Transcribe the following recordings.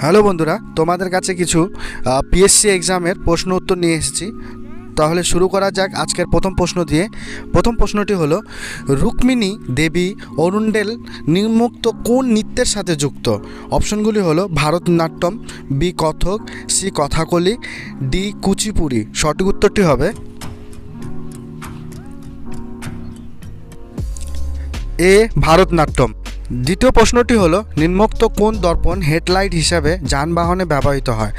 Hello বন্ধুরা, তোমাদের কাছে কিছু পিএসসি এক্সামের প্রশ্ন উত্তর নিয়ে এসেছি। তাহলে শুরু করা যাক আজকের প্রথম প্রশ্ন দিয়ে। প্রথম প্রশ্নটি হলো, রুক্মিণী দেবী অরুণ্ডেল নিম্নোক্ত কোন নৃত্যের সাথে যুক্ত? অপশনগুলি হলো Bharatanatyam, B Kathak, C Kathakali, D Kuchipudi. সঠিক উত্তরটি হবে এ ভারতনাট্যম। দ্বিতীয় প্রশ্নটি হলো, নিম্নোক্ত কোন দর্পণ হেডলাইট হিসাবে যানবাহনে ব্যবহৃত হয়?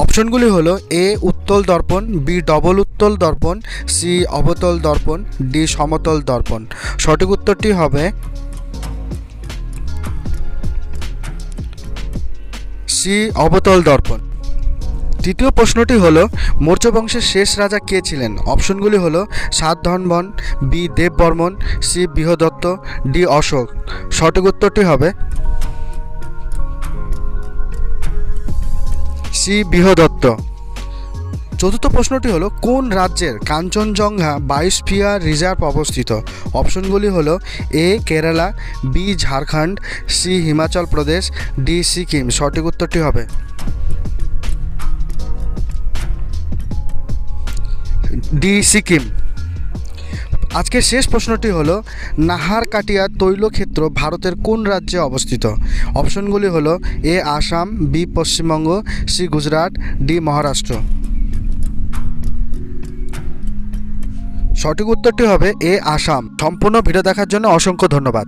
অপশনগুলি হলো এ উত্তল দর্পণ, বি ডবল উত্তল দর্পণ, সি অবতল দর্পণ, ডি সমতল দর্পণ। সঠিক উত্তরটি হবে সি অবতল দর্পণ। তৃতীয় প্রশ্নটি হলো, মৌর্য বংশের শেষ রাজা কে ছিলেন? অপশনগুলি হলো সাতধনবন, B Debbarman, C Brihadatta, D Ashoka. সঠিক উত্তরটি হবে সি বৃহদত্ত। চতুর্থ প্রশ্নটি হলো, কোন রাজ্যের কাঞ্চনজঙ্ঘা বায়োস্ফিয়ার রিজার্ভ অবস্থিত? অপশনগুলি হলো এ Kerala, B Jharkhand, C Himachal Pradesh, D Sikkim. সঠিক উত্তরটি হবে ডি সিকিম। আজকের শেষ প্রশ্নটি হলো, নাহারকাটিয়া তৈলক্ষেত্র ভারতের কোন রাজ্যে অবস্থিত? অপশনগুলি হলো A Assam, B Paschimbanga, C Gujarat, D Maharashtra. সঠিক উত্তরটি হবে এ আসাম। সম্পূর্ণ ভিডিও দেখার জন্য অসংখ্য ধন্যবাদ।